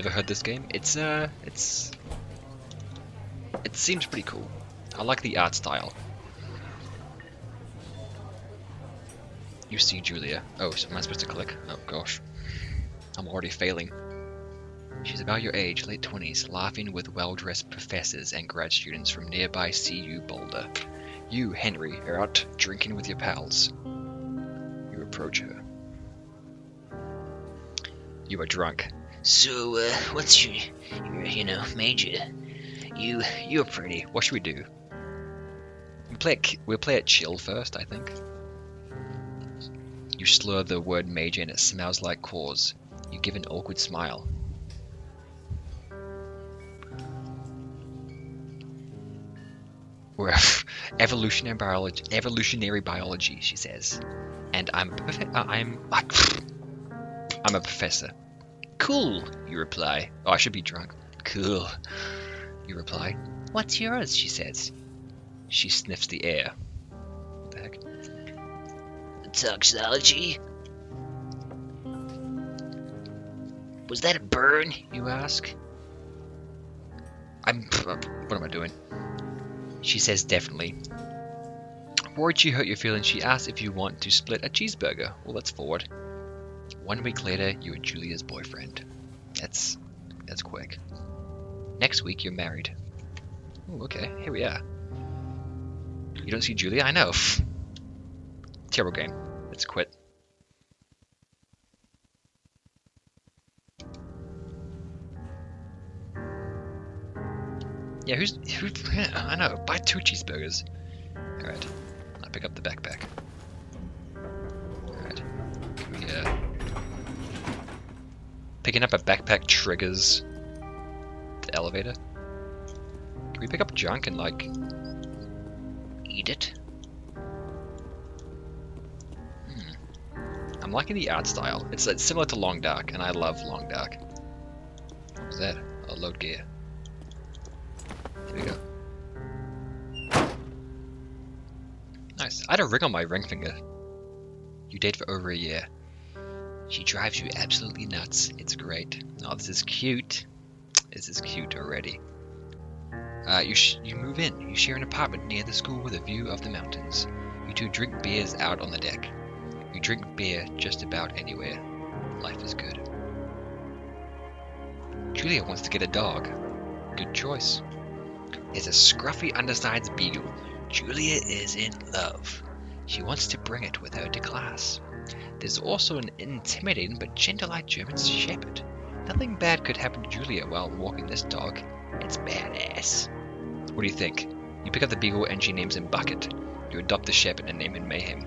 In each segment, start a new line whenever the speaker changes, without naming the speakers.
Never heard this game. It seems pretty cool. I like the art style. You see Julia. Oh, so am I supposed to click? Oh gosh. I'm already failing. She's about your age, late 20s, laughing with well-dressed professors and grad students from nearby CU Boulder. You, Henry, are out drinking with your pals. You approach her. You are drunk.
So, what's your major? You're pretty.
What should we do? We'll play it chill first, I think. You slur the word major and it smells like cause. You give an awkward smile. We're evolutionary biology, she says. And I'm a professor. Cool, you reply. Oh, I should be drunk. Cool, you reply. What's yours, she says. She sniffs the air. What the heck?
Toxology? Was that a burn, you ask?
What am I doing? She says definitely. Worried she hurt your feelings, she asks if you want to split a cheeseburger. Well, that's forward. 1 week later, you are Julia's boyfriend. That's quick. Next week, you're married. Ooh, okay, here we are. You don't see Julia? I know. Terrible game. Let's quit. Yeah, I know. Buy 2 cheeseburgers. Alright. I pick up the backpack. Alright. Picking up a backpack triggers the elevator. Can we pick up junk and, like,
Eat it?
I'm liking the art style. It's similar to Long Dark, and I love Long Dark. What was that? Oh, load gear. Here we go. Nice. I had a ring on my ring finger. You date for over a year. She drives you absolutely nuts. It's great. Oh, this is cute. This is cute already. You move in. You share an apartment near the school with a view of the mountains. You two drink beers out on the deck. You drink beer just about anywhere. Life is good. Julia wants to get a dog. Good choice. There's a scruffy undersized beagle. Julia is in love. She wants to bring it with her to class. There's also an intimidating but gentle-eyed German shepherd. Nothing bad could happen to Julia while walking this dog. It's badass. What do you think? You pick up the beagle and she names him Bucket. You adopt the shepherd and name him Mayhem.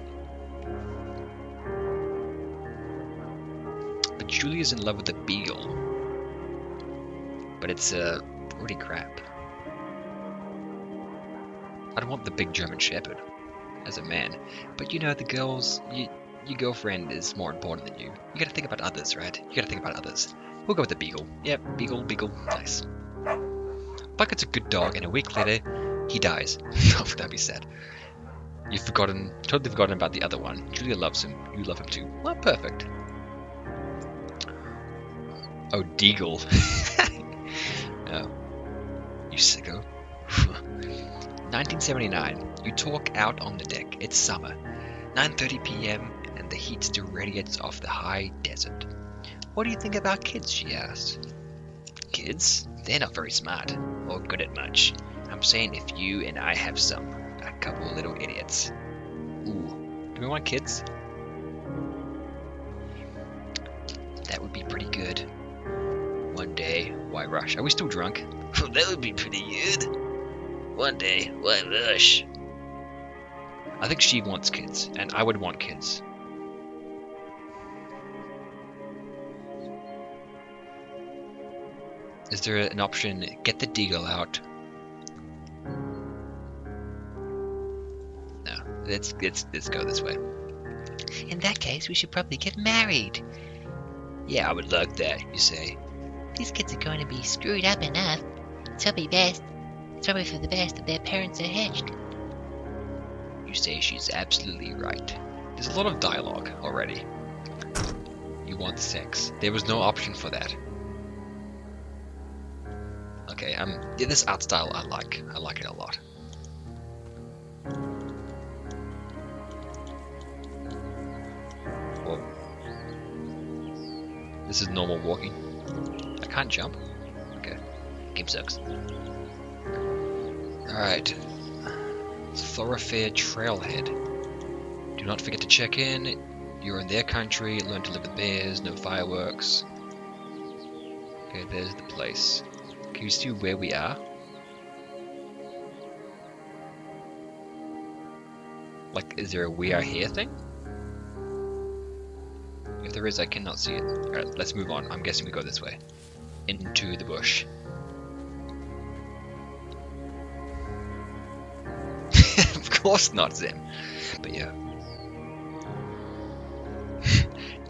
But Julia's in love with the beagle. But it's pretty crap. I don't want the big German shepherd as a man, but you know, the girls, your girlfriend is more important than you. You gotta think about others, right? You gotta think about others. We'll go with the beagle. Yep, beagle, nice. Bucket's a good dog, and a week later, he dies. Oh, that'd be sad. You've totally forgotten about the other one. Julia loves him. You love him too. Well, perfect. Oh, Deagle. Oh, you sicko. 1979. You talk out on the deck. It's summer. 9:30 p.m. and the heat still radiates off the high desert. What do you think about kids? She asks. Kids? They're not very smart or good at much. I'm saying if you and I have a couple of little idiots. Ooh, do we want kids? That would be pretty good. One day, why rush? Are we still drunk?
That would be pretty good. One day, why rush?
I think she wants kids, and I would want kids. Is there an option, get the deagle out? No, let's go this way.
In that case, we should probably get married.
Yeah, I would like that, you say.
These kids are going to be screwed up enough. It's probably best. It's probably for the best that their parents are hitched.
You say she's absolutely right. There's a lot of dialogue already. You want sex. There was no option for that. Okay, yeah, this art style I like it a lot. Whoa. This is normal walking. I can't jump. Okay, game sucks. Alright. Thoroughfare Trailhead. Do not forget to check in. You're in their country, learn to live with bears, no fireworks. Okay, there's the place. Can you see where we are? Like, is there a we are here thing? If there is, I cannot see it. Alright, let's move on. I'm guessing we go this way. Into the bush. Of course not, Zim. But yeah.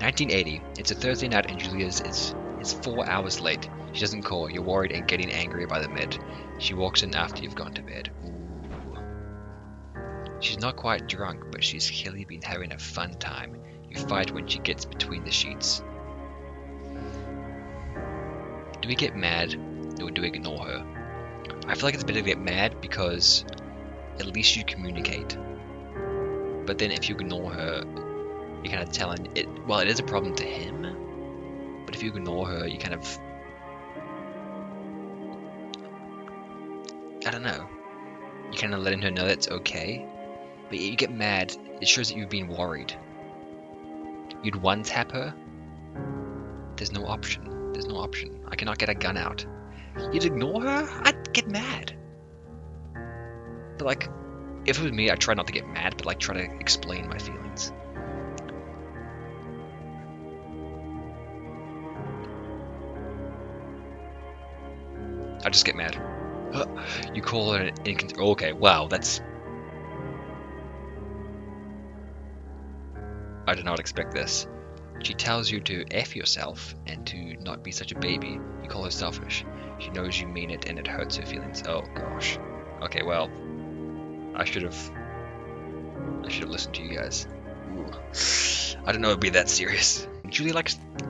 1980. It's a Thursday night and Julia's is 4 hours late. She doesn't call. You're worried and getting angry by the med. She walks in after you've gone to bed. Ooh. She's not quite drunk, but she's clearly been having a fun time. You fight when she gets between the sheets. Do we get mad or do we ignore her? I feel like it's better to get mad because at least you communicate. But then if you ignore her, you're kind of telling it, well, it is a problem to him, but if you ignore her, you kind of, I don't know, you're kind of letting her know that's okay, but you get mad, it shows that you've been worried. You'd one-tap her, there's no option, I cannot get a gun out. You'd ignore her? I'd get mad. But like, if it was me, I'd try not to get mad, but like try to explain my feelings. I just get mad. You call her an okay, wow, that's... I did not expect this. She tells you to F yourself and to not be such a baby. You call her selfish. She knows you mean it and it hurts her feelings. Oh gosh. Okay, well, I should have listened to you guys. Ooh. I didn't know it'd be that serious. Julie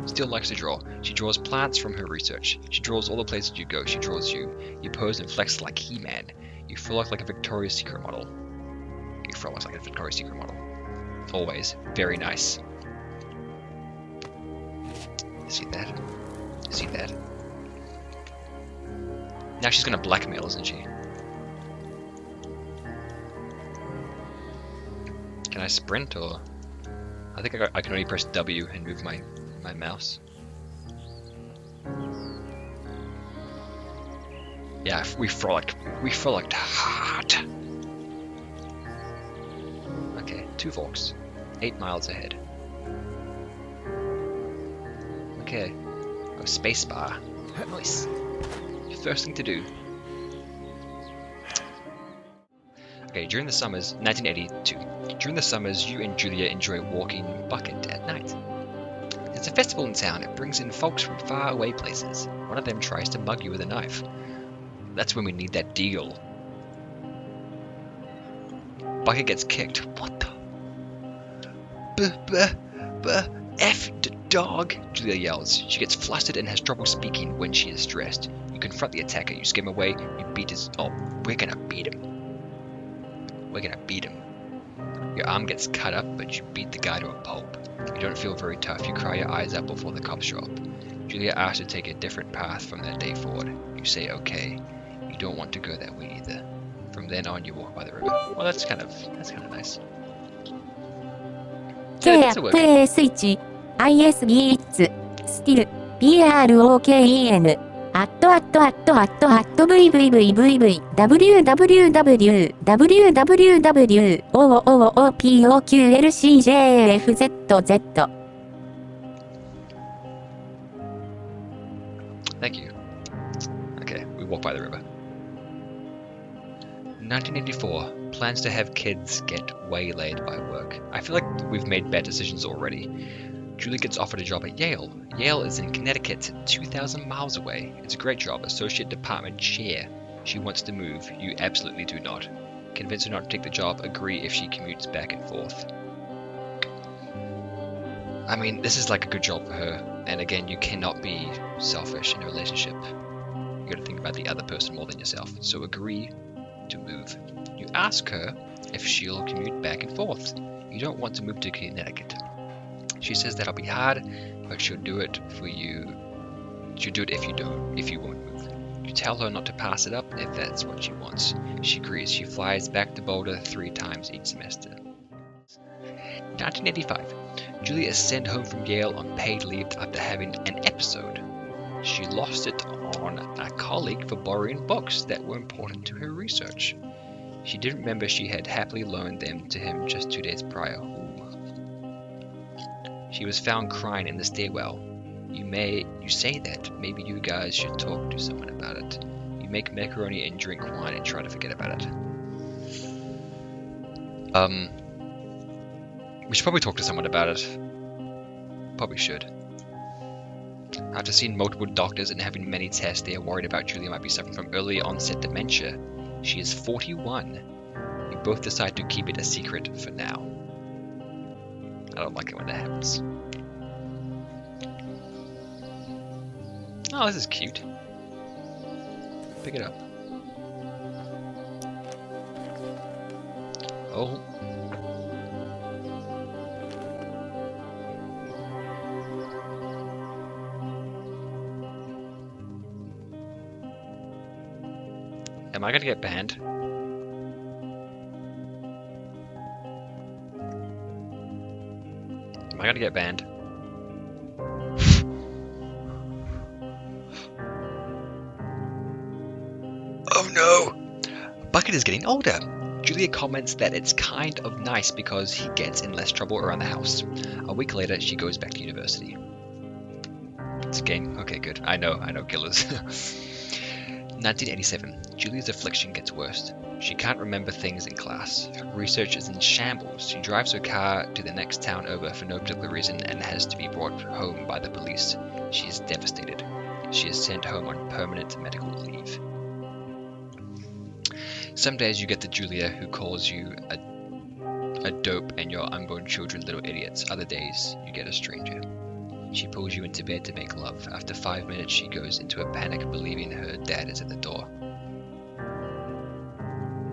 still likes to draw. She draws plants from her research. She draws all the places you go. She draws you. You pose and flex like He-Man. You frolic like a Victoria's Secret model. Always. Very nice. See that? See that? Now she's gonna blackmail, isn't she? Can I sprint or... I think I can only press W and move my mouse. Yeah, we frolicked hard. Okay, 2 forks. 8 miles ahead. Okay. Oh, spacebar. Nice. First thing to do. Okay, during the summers, 1982. During the summers, you and Julia enjoy walking Bucket at night. There's a festival in town. It brings in folks from far away places. One of them tries to mug you with a knife. That's when we need that deal. Bucket gets kicked. What the? F dog, Julia yells. She gets flustered and has trouble speaking when she is stressed. You confront the attacker. You scare him away. You beat his... Oh, we're gonna beat him. Your arm gets cut up, but you beat the guy to a pulp. You don't feel very tough. You cry your eyes out before the cops show up. Julia asks to take a different path from that day forward. You say okay. You don't want to go that way either. From then on, you walk by the river. Well, that's kind of nice.
K-Play Switch ISB It's Still BROKEN @VVVVV www.OOOPOQLCJFZZ.
Thank you. Okay, we walk by the river. 1984. Plans to have kids get waylaid by work. I feel like we've made bad decisions already. Julie gets offered a job at Yale. Yale is in Connecticut, 2,000 miles away. It's a great job, associate department chair. She wants to move. You absolutely do not. Convince her not to take the job. Agree if she commutes back and forth. I mean, this is like a good job for her. And again, you cannot be selfish in a relationship. You gotta think about the other person more than yourself. So agree to move. You ask her if she'll commute back and forth. You don't want to move to Connecticut. She says that'll be hard, but she'll do it for you. She'll do it if you won't move. You tell her not to pass it up if that's what she wants. She agrees. She flies back to Boulder 3 times each semester. 1985. Julia is sent home from Yale on paid leave after having an episode. She lost it on a colleague for borrowing books that were important to her research. She didn't remember she had happily loaned them to him just 2 days prior. Ooh. She was found crying in the stairwell. You say that maybe you guys should talk to someone about it. You make macaroni and drink wine and try to forget about it. We should probably talk to someone about it. Probably should. After seeing multiple doctors and having many tests, they are worried about Julia might be suffering from early onset dementia. She is 41. We both decide to keep it a secret for now. I don't like it when that happens. Oh, this is cute. Pick it up. Oh. Am I gonna get banned? Am I gonna get banned? Oh no! Bucket is getting older. Julia comments that it's kind of nice because he gets in less trouble around the house. A week later, she goes back to university. It's a game. Okay, good. I know killers. 1987. Julia's affliction gets worse. She can't remember things in class. Her research is in shambles. She drives her car to the next town over for no particular reason and has to be brought home by the police. She is devastated. She is sent home on permanent medical leave. Some days you get the Julia who calls you a dope and your unborn children little idiots. Other days you get a stranger. She pulls you into bed to make love. After 5 minutes, she goes into a panic, believing her dad is at the door.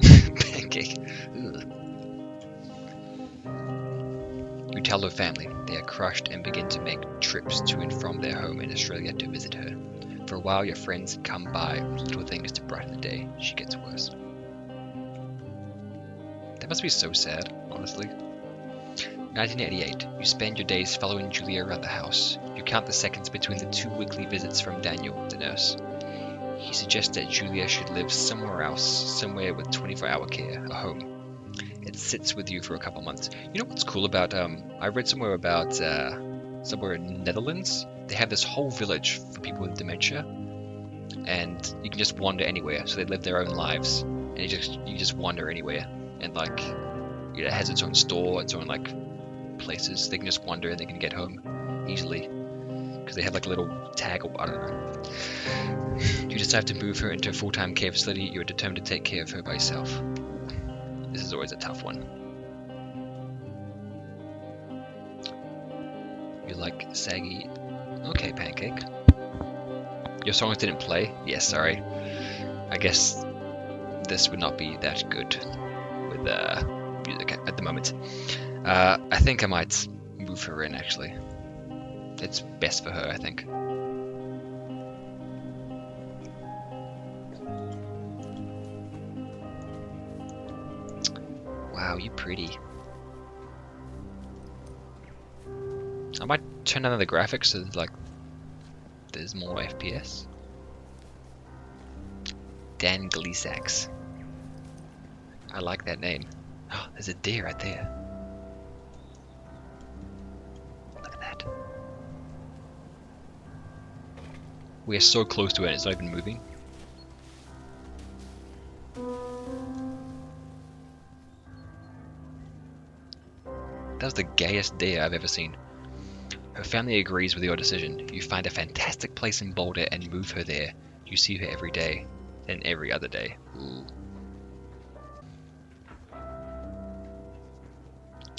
Pancake. Ugh. You tell her family. They are crushed and begin to make trips to and from their home in Australia to visit her. For a while, your friends come by with little things to brighten the day. She gets worse. That must be so sad, honestly. 1988. You spend your days following Julia around the house. You count the seconds between the 2 weekly visits from Daniel, the nurse. He suggests that Julia should live somewhere else, somewhere with 24-hour care, a home. It sits with you for a couple months. You know what's cool about, I read somewhere about, somewhere in Netherlands, they have this whole village for people with dementia, and you can just wander anywhere, so they live their own lives, and you just wander anywhere, and like, it has its own store, its own like, places, they can just wander and they can get home easily, because they have like a little tag, or I don't know. You decide to move her into a full-time care facility. You are determined to take care of her by yourself. This is always a tough one. You like saggy? Okay, Pancake. Your songs didn't play? Yes, sorry. I guess this would not be that good with music at the moment. I think I might move her in, actually. It's best for her, I think. Wow, you pretty. I might turn down the graphics so like there's more FPS. Dan Gleesax. I like that name. Oh, there's a deer right there. Look at that. We are so close to it, it's not even moving. That was the gayest deer I've ever seen. Her family agrees with your decision. You find a fantastic place in Boulder and move her there. You see her every day, then every other day. Ooh.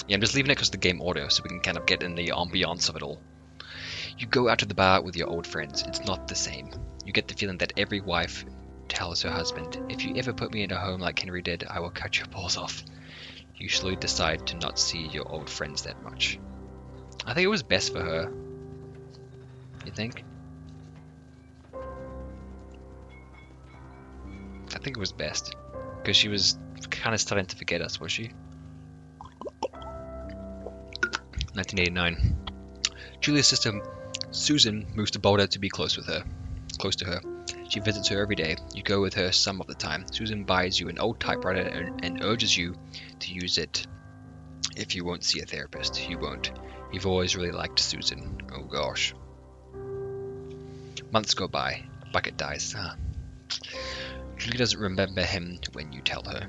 Yeah, I'm just leaving it because of the game audio, so we can kind of get in the ambiance of it all. You go out to the bar with your old friends. It's not the same. You get the feeling that every wife tells her husband, if you ever put me in a home like Henry did, I will cut your balls off. You slowly decide to not see your old friends that much. I think it was best for her. You think? I think it was best. Because she was kind of starting to forget us, was she? 1989. Julia's sister Susan moves to Boulder to be close to her. She visits her every day. You go with her some of the time. Susan buys you an old typewriter and urges you to use it. If you won't see a therapist, you won't. You've always really liked Susan. Oh gosh. Months go by. Bucket dies. Julie doesn't remember him when you tell her.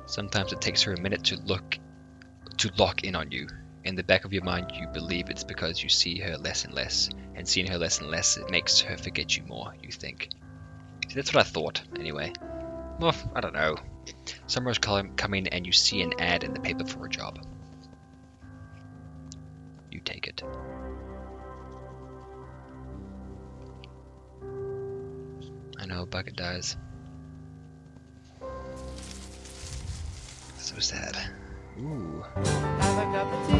Sometimes it takes her a minute to lock in on you. In the back of your mind, you believe it's because you see her less and less, and seeing her less and less, it makes her forget you more, you think. See, that's what I thought, anyway. Well, I don't know. Summer's coming and you see an ad in the paper for a job. You take it. I know, Bucket dies. So sad. Ooh.
Have a cup of tea.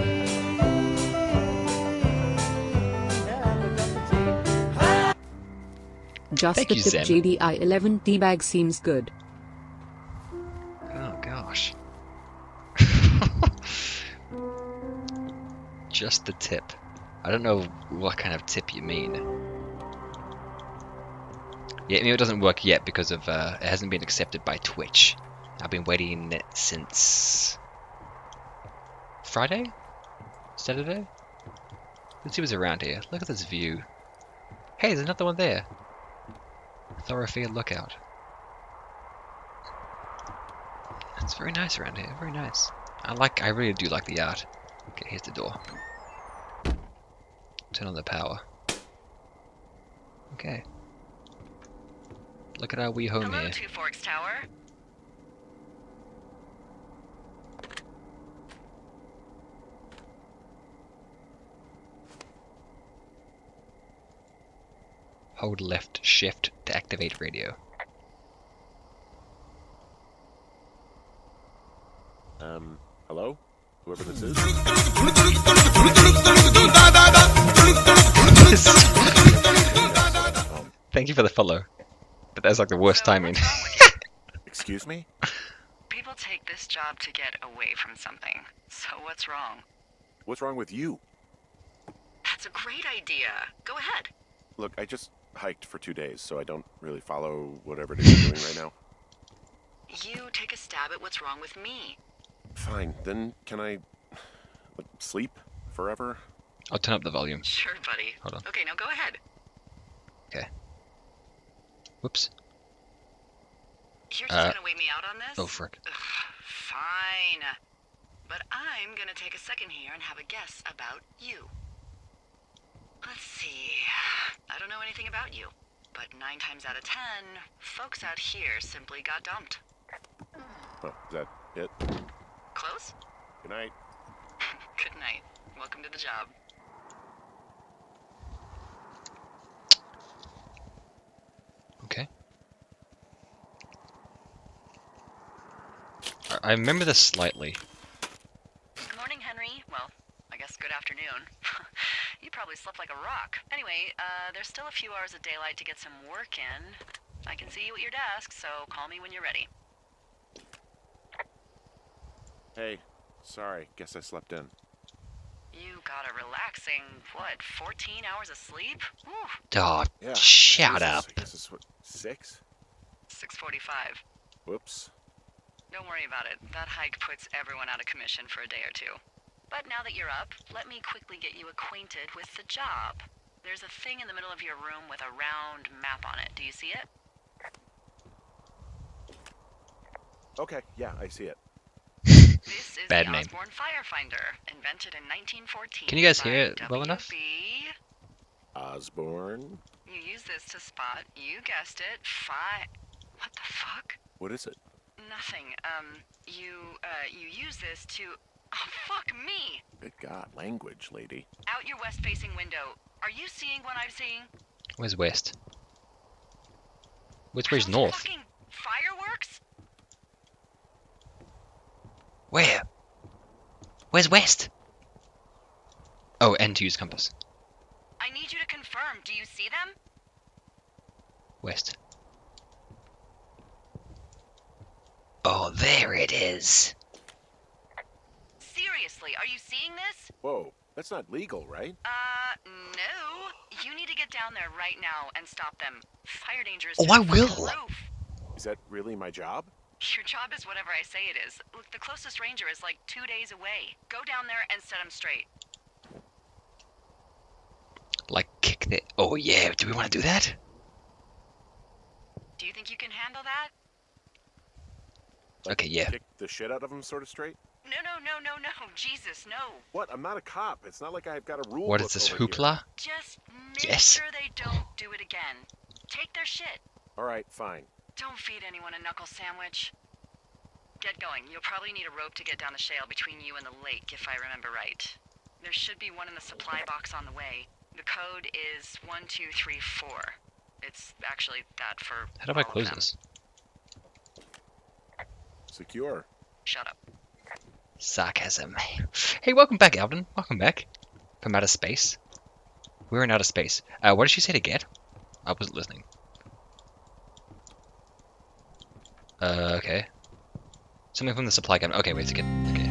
Have a cup of tea.
Just
Thank
the
you,
tip
Zen.
JDI 11 teabag seems good.
Oh gosh. Just the tip. I don't know what kind of tip you mean. Yeah, maybe it doesn't work yet because of it hasn't been accepted by Twitch. I've been waiting since Friday? Saturday? Let's see what's around here. Look at this view. Hey, there's another one there. Thoroughfare Lookout. It's very nice around here, very nice. I really do like the art. Okay, here's the door. Turn on the power. Okay. Look at our wee home
Hello,
here.
Two Forks Tower.
Hold left shift to activate radio.
Hello? Whoever this is?
Thank you for the follow. But that's like the worst
So,
timing.
what's wrong with you?
Excuse me?
People take this job to get away from something. So what's wrong?
What's wrong with you?
That's a great idea. Go ahead.
Look, I just hiked for 2 days, so I don't really follow whatever it is you're doing right now.
You take a stab at what's wrong with me.
Fine, then can I sleep forever?
I'll turn up the volume.
Sure, buddy.
Hold on.
Okay, now go ahead.
Whoops.
You're just gonna wait me out on this?
Oh, frick.
Ugh, fine. But I'm gonna take a second here and have a guess about you. Let's see. I don't know anything about you, but 9 times out of 10, folks out here simply got dumped.
Oh, is that it?
Close?
Good night.
Good night. Welcome to the job.
Okay. I remember this slightly.
Good morning, Henry. Well, I guess good afternoon. You probably slept like a rock. Anyway, there's still a few hours of daylight to get some work in. I can see you at your desk, so call me when you're ready.
Hey, sorry, guess I slept in.
You got a relaxing, 14 hours of sleep? Whew,
Oh,
Yeah.
shut
Jesus,
up.
I guess it's what, 6?
6:45.
Whoops.
Don't worry about it. That hike puts everyone out of commission for a day or two. But now that you're up, let me quickly get you acquainted with the job. There's a thing in the middle of your room with a round map on it. Do you see it?
Okay, yeah, I see it.
This is
Bad
the
name.
Osborne Firefinder, invented in 1914.
Can you guys
by
hear it well enough?
W.B.
Osborne?
You use this to spot, you guessed it, What the fuck?
What is it?
Nothing. You use this to... Oh, fuck me!
Good God, language, lady.
Out your west-facing window. Are you seeing what I'm seeing?
Where's West? Which way's
Those
north?
fucking fireworks?
Where? Where's west? Oh, N to use compass.
I need you to confirm. Do you see them?
West. Oh, there it is.
Seriously, are you seeing this?
Whoa, that's not legal, right?
No. You need to get down there right now and stop them. Fire danger is
Oh,
through
I
the fucking
will.
roof.
Is that really my job?
Your job is whatever I say it is. Look, the closest ranger is like 2 days away. Go down there and set him straight.
Like, kick the... Oh, yeah. Do we want to do that?
Do you think you can handle that?
Okay, yeah.
Kick the shit out of him sort of straight?
No. Jesus, no.
What? I'm not a cop. It's not like I've got a rule
What
book
is this,
over here.
hoopla?
Just make
Yes.
sure they don't do it again. Take their shit.
All right, fine.
Don't feed anyone a knuckle sandwich. Get going. You'll probably need a rope to get down the shale between you and the lake, if I remember right. There should be one in the supply box on the way. The code is 1234. It's actually that for
How do I
all of
close
them.
this?
Secure.
Shut up.
Sarcasm. Hey, welcome back, Alvin. Welcome back. From outer space. We're in outer space. What did she say to get? I wasn't listening. Okay. Something from the supply cabinet. Okay, wait to get... Okay.